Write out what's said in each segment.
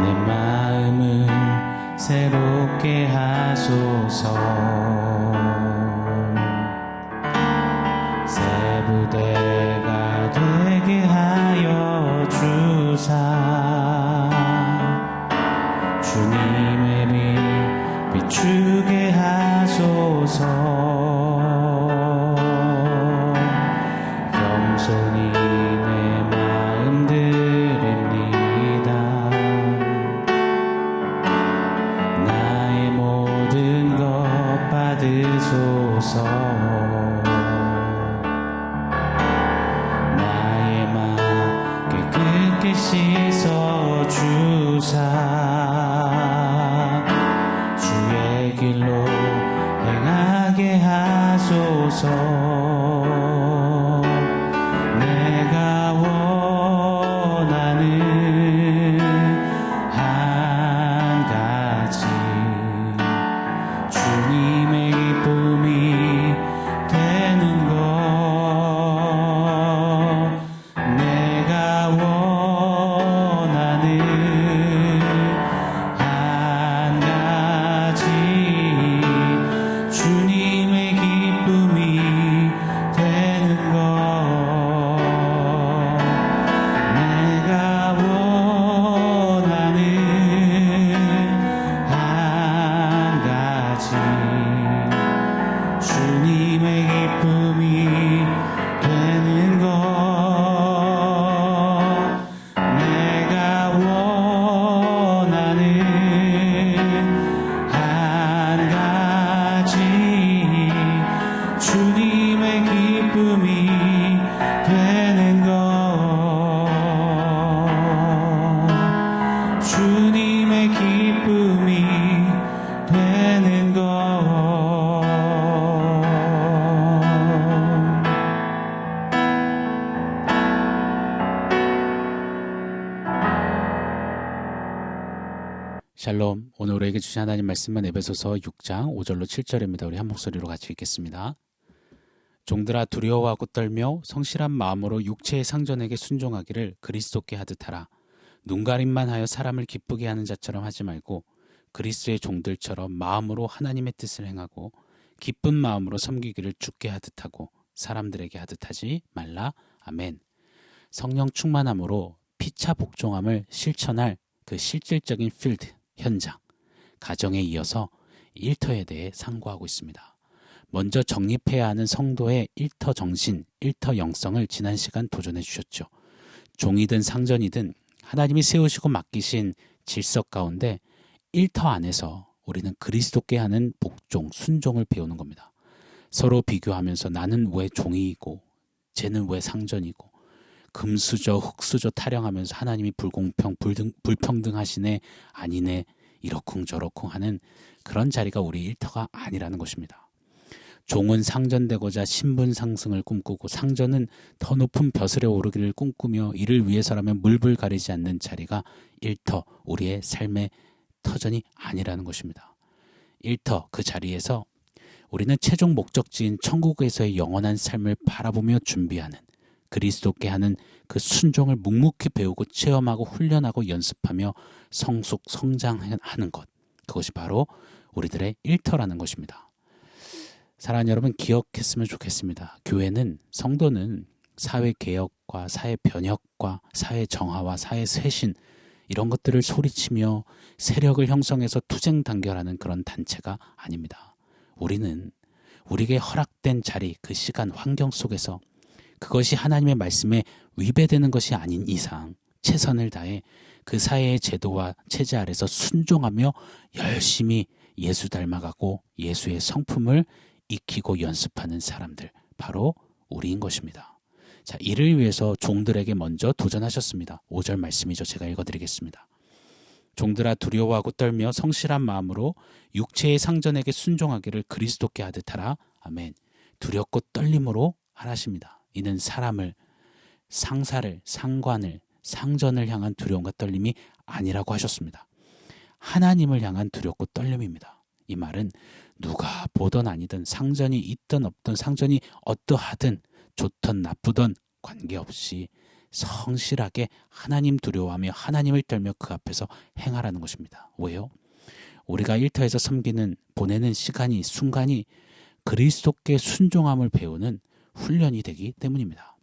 내 마음을 새롭게 하소서. 새 부대가 되게 하여 주사 주님의 빛 비추게 하소서. 겸손히 내 마음 드립니다. 나의 모든 것 받으소서. 나의 맘 깨끗게 씻어 주사 주의 길로 행하게 하소서. 내가 원하는 한 가지 주님의 기쁨이 되는 것. 내가 원하는 한 가지 주님의 기쁨이 되는 것. 내가 원하는 한 가지 주님의 기쁨이 되는 것. 내가 원하는 한 가지 주님의 기쁨이 되는 것. 주님의 기쁨이 되는 것. 샬롬. 오늘 우리에게 주신 하나님 말씀은 에베소서 6장 5절로 7절입니다. 우리 한 목소리로 같이 읽겠습니다. 종들아 두려워하고 떨며 성실한 마음으로 육체의 상전에게 순종하기를 그리스도께 하듯 하라. 눈가림만 하여 사람을 기쁘게 하는 자처럼 하지 말고 그리스도의 종들처럼 마음으로 하나님의 뜻을 행하고 기쁜 마음으로 섬기기를 주께 하듯 하고 사람들에게 하듯 하지 말라. 아멘. 성령 충만함으로 피차 복종함을 실천할 그 실질적인 필드, 현장, 가정에 이어서 일터에 대해 상고하고 있습니다. 먼저 정립해야 하는 성도의 일터 정신, 일터 영성을 지난 시간 도전해 주셨죠. 종이든 상전이든 하나님이 세우시고 맡기신 질서 가운데 일터 안에서 우리는 그리스도께 하는 복종, 순종을 배우는 겁니다. 서로 비교하면서 나는 왜 종이고 쟤는 왜 상전이고 금수저, 흙수저 타령하면서 하나님이 불공평, 불평등하시네, 아니네, 이러쿵저러쿵 하는 그런 자리가 우리 일터가 아니라는 것입니다. 종은 상전되고자 신분 상승을 꿈꾸고 상전은 더 높은 벼슬에 오르기를 꿈꾸며 이를 위해서라면 물불 가리지 않는 자리가 일터, 우리의 삶의 터전이 아니라는 것입니다. 일터, 그 자리에서 우리는 최종 목적지인 천국에서의 영원한 삶을 바라보며 준비하는, 그리스도께 하는 그 순종을 묵묵히 배우고 체험하고 훈련하고 연습하며 성숙 성장하는 것, 그것이 바로 우리들의 일터라는 것입니다. 사랑하는 여러분, 기억했으면 좋겠습니다. 교회는, 성도는 사회개혁과 사회변혁과 사회정화와 사회쇄신, 이런 것들을 소리치며 세력을 형성해서 투쟁단결하는 그런 단체가 아닙니다. 우리는 우리에게 허락된 자리, 그 시간, 환경 속에서 그것이 하나님의 말씀에 위배되는 것이 아닌 이상 최선을 다해 그 사회의 제도와 체제 아래서 순종하며 열심히 예수 닮아가고 예수의 성품을 익히고 연습하는 사람들, 바로 우리인 것입니다. 자, 이를 위해서 종들에게 먼저 도전하셨습니다. 5절 말씀이죠. 제가 읽어드리겠습니다. 종들아 두려워하고 떨며 성실한 마음으로 육체의 상전에게 순종하기를 그리스도께 하듯 하라. 아멘. 두렵고 떨림으로 하라십니다. 이는 사람을, 상사를, 상관을, 상전을 향한 두려움과 떨림이 아니라고 하셨습니다. 하나님을 향한 두렵고 떨림입니다. 이 말은 누가 보던 아니든 상전이 있든 없든 상전이 어떠하든 좋든 나쁘든 관계없이 성실하게 하나님 두려워하며 하나님을 떨며 그 앞에서 행하라는 것입니다. 왜요? 우리가 일터에서 섬기는 보내는 시간이 순간이 그리스도께 순종함을 배우는 훈련이 되기 때문입니다.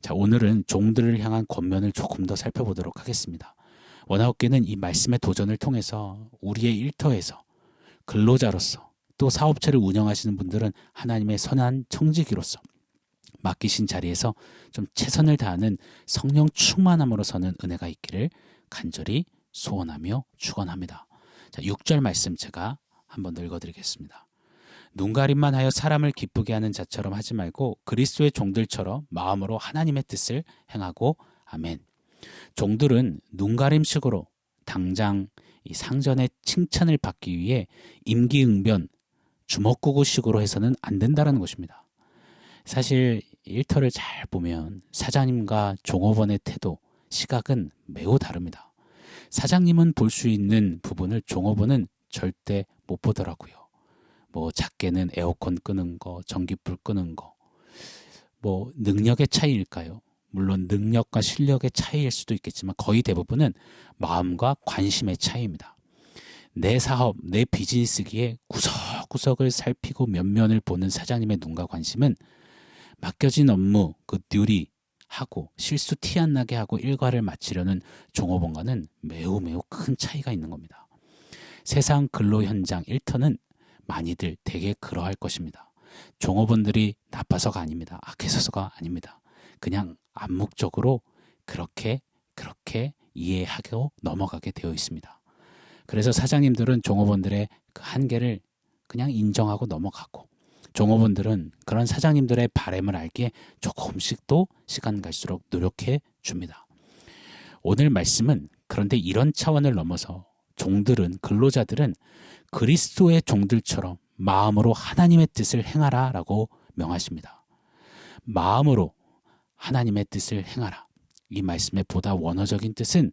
자, 오늘은 종들을 향한 권면을 조금 더 살펴보도록 하겠습니다. 원아웃교회는 이 말씀의 도전을 통해서 우리의 일터에서 근로자로서 또 사업체를 운영하시는 분들은 하나님의 선한 청지기로서 맡기신 자리에서 좀 최선을 다하는 성령 충만함으로서는 은혜가 있기를 간절히 소원하며 축원합니다. 자, 6절 말씀 제가 한번 더 읽어드리겠습니다. 눈가림만 하여 사람을 기쁘게 하는 자처럼 하지 말고 그리스도의 종들처럼 마음으로 하나님의 뜻을 행하고 아멘. 종들은 눈가림식으로 당장 이 상전의 칭찬을 받기 위해 임기응변, 주먹구구식으로 해서는 안 된다는 것입니다. 사실 일터를 잘 보면 사장님과 종업원의 태도, 시각은 매우 다릅니다. 사장님은 볼 수 있는 부분을 종업원은 절대 못 보더라고요. 뭐 작게는 에어컨 끄는 거, 전기불 끄는 거. 뭐 능력의 차이일까요? 물론 능력과 실력의 차이일 수도 있겠지만 거의 대부분은 마음과 관심의 차이입니다. 내 사업, 내 비즈니스기에 구석구석을 살피고 면면을 보는 사장님의 눈과 관심은 맡겨진 업무, 그 듀리 하고 실수 티 안 나게 하고 일과를 마치려는 종업원과는 매우 큰 차이가 있는 겁니다. 세상 근로 현장 일터는 많이들 되게 그러할 것입니다. 종업원들이 나빠서가 아닙니다. 악해서가 아닙니다. 그냥 암묵적으로 그렇게 이해하고 넘어가게 되어 있습니다. 그래서 사장님들은 종업원들의 그 한계를 그냥 인정하고 넘어가고 종업원들은 그런 사장님들의 바램을 알기에 조금씩 또 시간 갈수록 노력해 줍니다. 오늘 말씀은 그런데 이런 차원을 넘어서 종들은 근로자들은 그리스도의 종들처럼 마음으로 하나님의 뜻을 행하라 라고 명하십니다. 마음으로 하나님의 뜻을 행하라. 이 말씀의 보다 원어적인 뜻은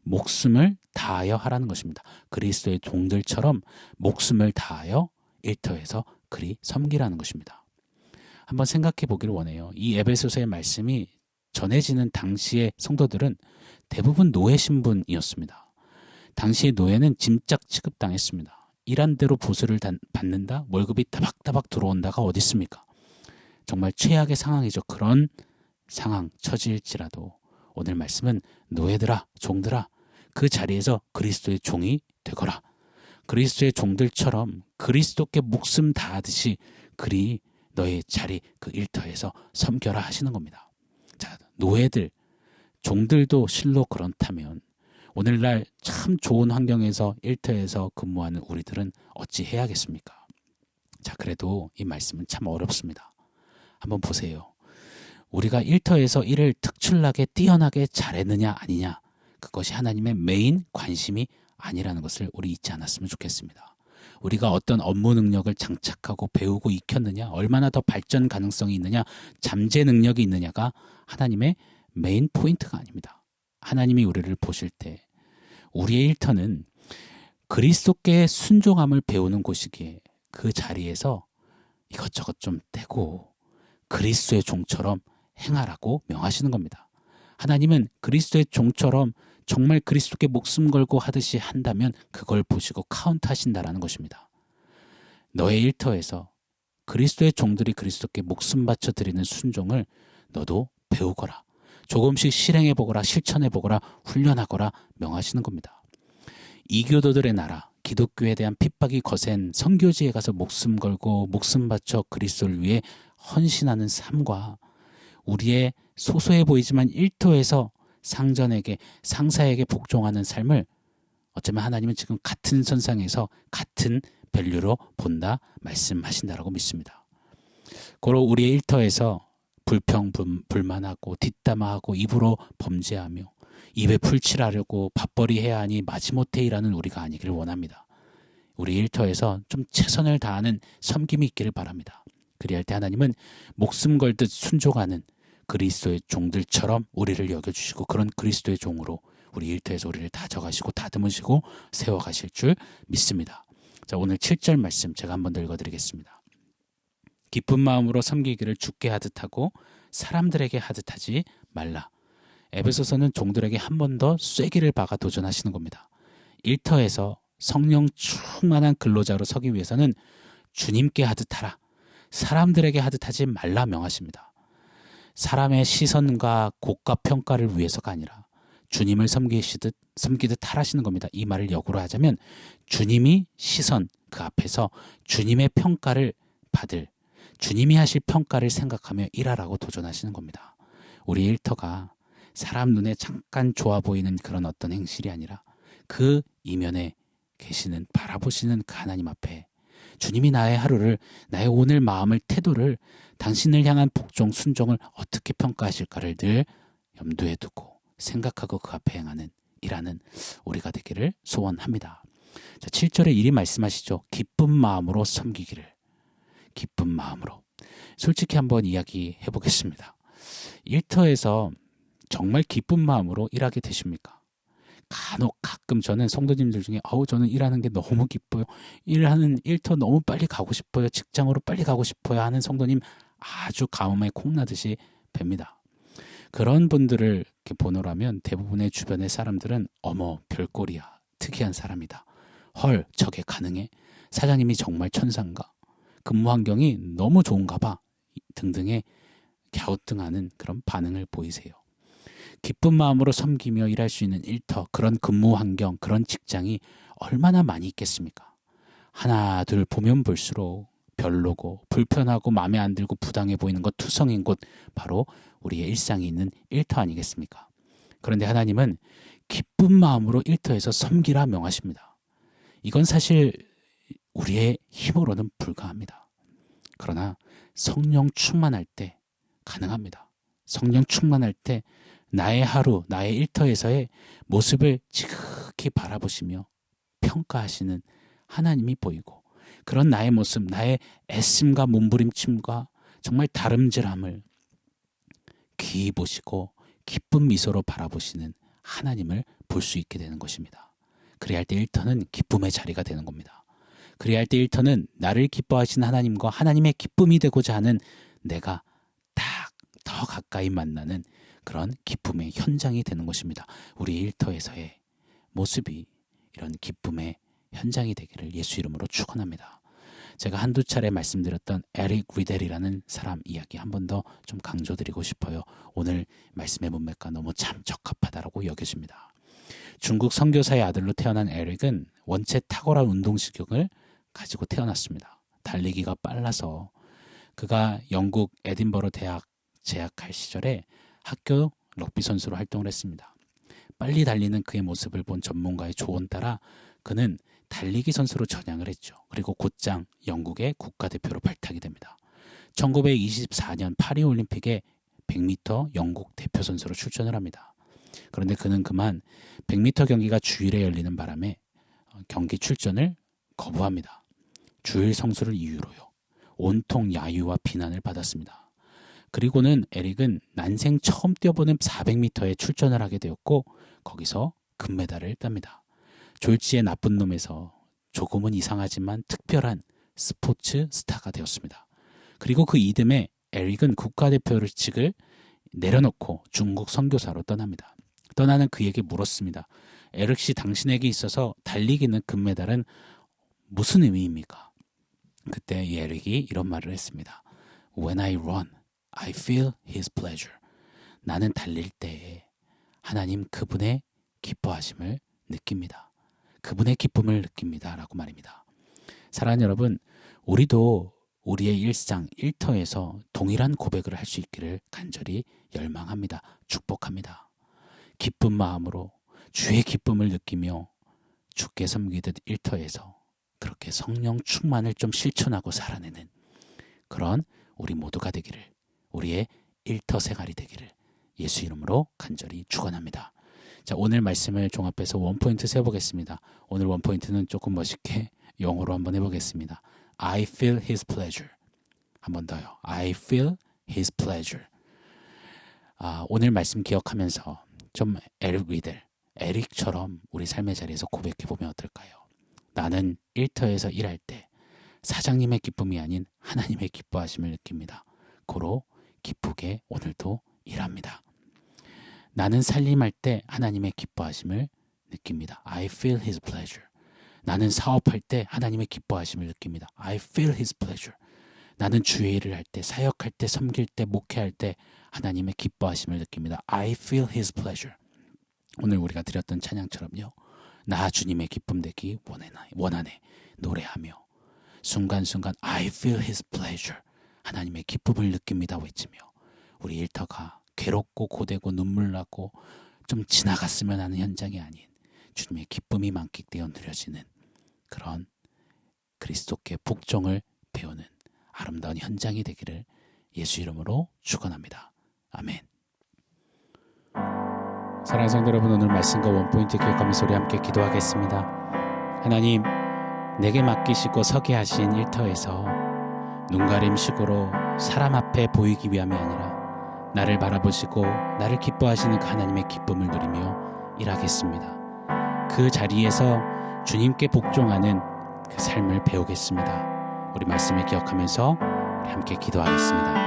목숨을 다하여 하라는 것입니다. 그리스도의 종들처럼 목숨을 다하여 일터에서 그리 섬기라는 것입니다. 한번 생각해 보기를 원해요. 이 에베소서의 말씀이 전해지는 당시의 성도들은 대부분 노예 신분이었습니다. 당시의 노예는 짐짝 취급당했습니다. 일한 대로 보수를 받는다? 월급이 따박따박 들어온다가 어디 있습니까? 정말 최악의 상황이죠. 그런 상황 처지일지라도 오늘 말씀은 노예들아, 종들아, 그 자리에서 그리스도의 종이 되거라. 그리스도의 종들처럼 그리스도께 목숨 다하듯이 그리 너의 자리 그 일터에서 섬겨라 하시는 겁니다. 자, 노예들, 종들도 실로 그렇다면 오늘날 참 좋은 환경에서 일터에서 근무하는 우리들은 어찌 해야겠습니까? 자, 그래도 이 말씀은 참 어렵습니다. 한번 보세요. 우리가 일터에서 일을 특출나게 뛰어나게 잘했느냐 아니냐, 그것이 하나님의 메인 관심이 아니라는 것을 우리 잊지 않았으면 좋겠습니다. 우리가 어떤 업무 능력을 장착하고 배우고 익혔느냐, 얼마나 더 발전 가능성이 있느냐, 잠재 능력이 있느냐가 하나님의 메인 포인트가 아닙니다. 하나님이 우리를 보실 때 우리의 일터는 그리스도께 순종함을 배우는 곳이기에 그 자리에서 이것저것 좀 떼고 그리스도의 종처럼 행하라고 명하시는 겁니다. 하나님은 그리스도의 종처럼 정말 그리스도께 목숨 걸고 하듯이 한다면 그걸 보시고 카운트하신다라는 것입니다. 너의 일터에서 그리스도의 종들이 그리스도께 목숨 바쳐 드리는 순종을 너도 배우거라. 조금씩 실행해보거라, 실천해보거라, 훈련하거라 명하시는 겁니다. 이교도들의 나라, 기독교에 대한 핍박이 거센 선교지에 가서 목숨 걸고 목숨 바쳐 그리스도를 위해 헌신하는 삶과 우리의 소소해 보이지만 일터에서 상전에게, 상사에게 복종하는 삶을 어쩌면 하나님은 지금 같은 선상에서 같은 밸류로 본다 말씀하신다라고 믿습니다. 고로 우리의 일터에서 불평, 불만하고 뒷담화하고 입으로 범죄하며 입에 풀칠하려고 밥벌이 해야 하니 마지못해 일하는 우리가 아니기를 원합니다. 우리 일터에서 좀 최선을 다하는 섬김이 있기를 바랍니다. 그리할 때 하나님은 목숨 걸듯 순종하는 그리스도의 종들처럼 우리를 여겨주시고 그런 그리스도의 종으로 우리 일터에서 우리를 다져가시고 다듬으시고 세워가실 줄 믿습니다. 자, 오늘 7절 말씀 제가 한번 더 읽어드리겠습니다. 기쁜 마음으로 섬기기를 주께 하듯 하고 사람들에게 하듯 하지 말라. 에베소서는 종들에게 한 번 더 쐐기를 박아 도전하시는 겁니다. 일터에서 성령 충만한 근로자로 서기 위해서는 주님께 하듯 하라, 사람들에게 하듯 하지 말라 명하십니다. 사람의 시선과 고가 평가를 위해서가 아니라 주님을 섬기듯 하라시는 겁니다. 이 말을 역으로 하자면 주님이 시선 그 앞에서 주님의 평가를 받을, 주님이 하실 평가를 생각하며 일하라고 도전하시는 겁니다. 우리 일터가 사람 눈에 잠깐 좋아 보이는 그런 어떤 행실이 아니라 그 이면에 계시는, 바라보시는 그 하나님 앞에 주님이 나의 하루를, 나의 오늘 마음을, 태도를, 당신을 향한 복종, 순종을 어떻게 평가하실까를 늘 염두에 두고 생각하고 그 앞에 행하는, 일하는 우리가 되기를 소원합니다. 자, 7절에 이리 말씀하시죠. 기쁜 마음으로 섬기기를. 기쁜 마음으로. 솔직히 한번 이야기해 보겠습니다. 일터에서 정말 기쁜 마음으로 일하게 되십니까? 간혹 가끔 저는 성도님들 중에 저는 일하는 게 너무 기뻐요. 일하는 일터 너무 빨리 가고 싶어요. 직장으로 빨리 가고 싶어요 하는 성도님 아주 가뭄에 콩나듯이 뵙니다. 그런 분들을 이렇게 보노라면 대부분의 주변의 사람들은 어머 별꼴이야. 특이한 사람이다. 헐 저게 가능해? 사장님이 정말 천사인가? 근무 환경이 너무 좋은가 봐. 등등의 갸우뚱하는 그런 반응을 보이세요. 기쁜 마음으로 섬기며 일할 수 있는 일터, 그런 근무 환경, 그런 직장이 얼마나 많이 있겠습니까? 하나 둘 보면 볼수록 별로고 불편하고 마음에 안 들고 부당해 보이는 것 투성인 곳, 바로 우리의 일상이 있는 일터 아니겠습니까? 그런데 하나님은 기쁜 마음으로 일터에서 섬기라 명하십니다. 이건 사실 우리의 힘으로는 불가합니다. 그러나 성령 충만할 때 가능합니다. 성령 충만할 때 나의 하루, 나의 일터에서의 모습을 지극히 바라보시며 평가하시는 하나님이 보이고, 그런 나의 모습, 나의 애씀과 몸부림침과 정말 다름질함을 귀히 보시고 기쁜 미소로 바라보시는 하나님을 볼 수 있게 되는 것입니다. 그래야 할 때 일터는 기쁨의 자리가 되는 겁니다. 그래야 할 때 일터는 나를 기뻐하시는 하나님과 하나님의 기쁨이 되고자 하는 내가 딱 더 가까이 만나는 그런 기쁨의 현장이 되는 것입니다. 우리 일터에서의 모습이 이런 기쁨의 현장이 되기를 예수 이름으로 축원합니다. 제가 한두 차례 말씀드렸던 에릭 리델이라는 사람 이야기 한 번 더 좀 강조드리고 싶어요. 오늘 말씀의 문맥과 너무 참 적합하다고 여겨집니다. 중국 선교사의 아들로 태어난 에릭은 원체 탁월한 운동신경을 가지고 태어났습니다. 달리기가 빨라서 그가 영국 에딘버러 대학 재학할 시절에 학교 럭비 선수로 활동을 했습니다. 빨리 달리는 그의 모습을 본 전문가의 조언 따라 그는 달리기 선수로 전향을 했죠. 그리고 곧장 영국의 국가대표로 발탁이 됩니다. 1924년 파리올림픽에 100m 영국 대표 선수로 출전을 합니다. 그런데 그는 그만 100m 경기가 주일에 열리는 바람에 경기 출전을 거부합니다. 주일 성수를 이유로요. 온통 야유와 비난을 받았습니다. 그리고는 에릭은 난생 처음 뛰어보는 400m에 출전을 하게 되었고 거기서 금메달을 땁니다. 졸지의 나쁜 놈에서 조금은 이상하지만 특별한 스포츠 스타가 되었습니다. 그리고 그 이듬해 에릭은 국가대표직을 내려놓고 중국 선교사로 떠납니다. 떠나는 그에게 물었습니다. 에릭 씨, 당신에게 있어서 달리기는 금메달은 무슨 의미입니까? 그때 에릭이 이런 말을 했습니다. When I run, I feel His pleasure. 나는 달릴 때에 하나님 그분의 기뻐하심을 느낍니다. 그분의 기쁨을 느낍니다. 라고 말입니다. 사랑하는 여러분, 우리도 우리의 일상, 일터에서 동일한 고백을 할 수 있기를 간절히 열망합니다. 축복합니다. 기쁜 마음으로 주의 기쁨을 느끼며 주께 섬기듯 일터에서 그렇게 성령 충만을 좀 실천하고 살아내는 그런 우리 모두가 되기를, 우리의 일터 생활이 되기를 예수 이름으로 간절히 축원합니다. 자, 오늘 말씀을 종합해서 원포인트 세워보겠습니다. 오늘 원포인트는 조금 멋있게 영어로 한번 해보겠습니다. I feel His pleasure. 한 번 더요. I feel His pleasure. 오늘 말씀 기억하면서 좀 에릭 리델, 에릭처럼 우리 삶의 자리에서 고백해보면 어떨까요? 나는 일터에서 일할 때 사장님의 기쁨이 아닌 하나님의 기뻐하심을 느낍니다. 고로 기쁘게 오늘도 일합니다. 나는 살림할 때 하나님의 기뻐하심을 느낍니다. I feel His pleasure. 나는 사업할 때 하나님의 기뻐하심을 느낍니다. I feel His pleasure. 나는 주의 일을 할 때, 사역할 때, 섬길 때, 목회할 때 하나님의 기뻐하심을 느낍니다. I feel His pleasure. 오늘 우리가 드렸던 찬양처럼요. 나 주님의 기쁨 되기 원하네. 노래하며 순간순간 I feel His pleasure. 하나님의 기쁨을 느낍니다. 외치며 우리 일터가 괴롭고 고되고 눈물 나고 좀 지나갔으면 하는 현장이 아닌 주님의 기쁨이 만끽되어 누려지는 그런 그리스도께 복종을 배우는 아름다운 현장이 되기를 예수 이름으로 축원합니다. 아멘. 사랑하는 성도 여러분, 오늘 말씀과 원포인트 기억하면서 우리 함께 기도하겠습니다. 하나님, 내게 맡기시고 서게 하신 일터에서 눈가림식으로 사람 앞에 보이기 위함이 아니라 나를 바라보시고 나를 기뻐하시는 그 하나님의 기쁨을 누리며 일하겠습니다. 그 자리에서 주님께 복종하는 그 삶을 배우겠습니다. 우리 말씀을 기억하면서 우리 함께 기도하겠습니다.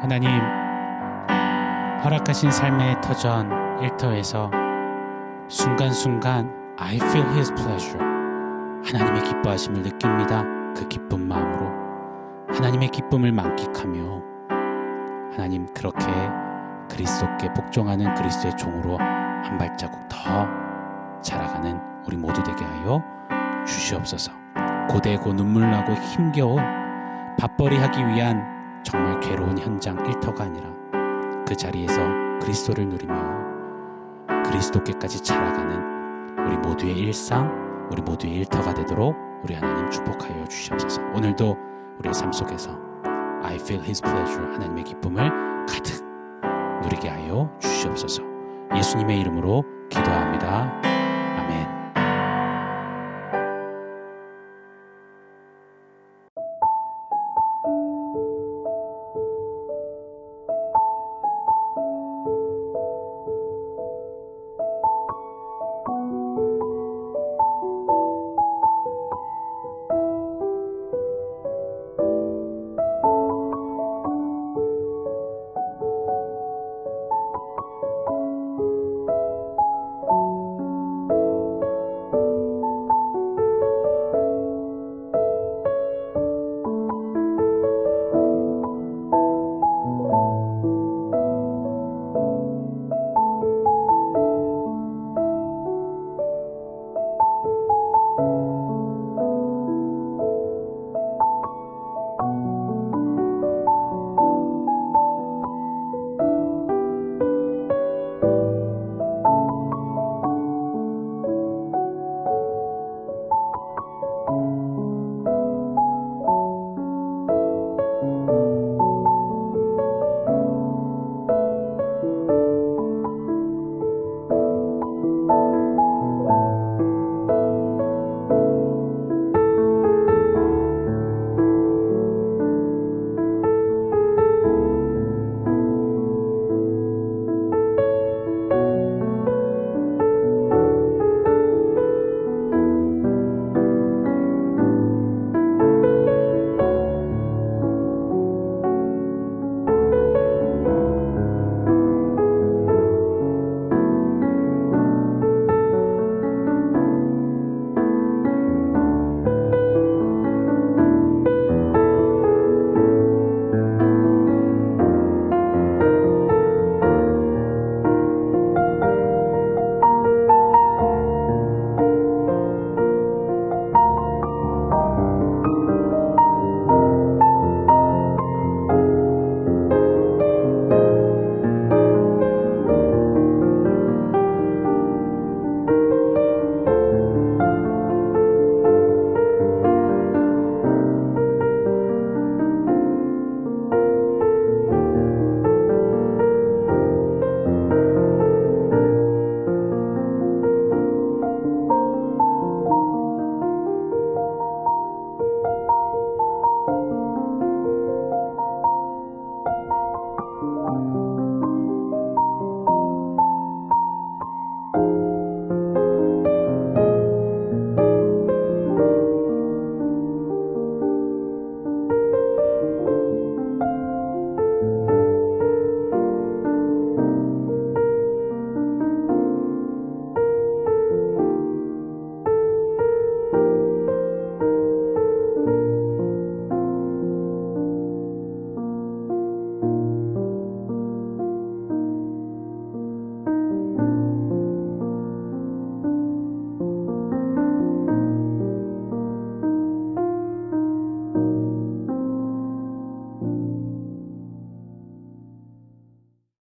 하나님, 허락하신 삶의 터전 일터에서 순간순간 I feel His pleasure. 하나님의 기뻐하심을 느낍니다. 그 기쁜 마음으로 하나님의 기쁨을 만끽하며 하나님, 그렇게 그리스도께 복종하는 그리스도의 종으로 한 발자국 더 자라가는 우리 모두 되게 하여 주시옵소서. 고되고 눈물나고 힘겨운 밥벌이 하기 위한 정말 괴로운 현장 일터가 아니라 그 자리에서 그리스도를 누리며 그리스도께까지 자라가는 우리 모두의 일상, 우리 모두의 일터가 되도록 우리 하나님 축복하여 주시옵소서. 오늘도 우리의 삶 속에서 I feel His pleasure, 하나님의 기쁨을 가득 누리게 하여 주시옵소서. 예수님의 이름으로 기도합니다.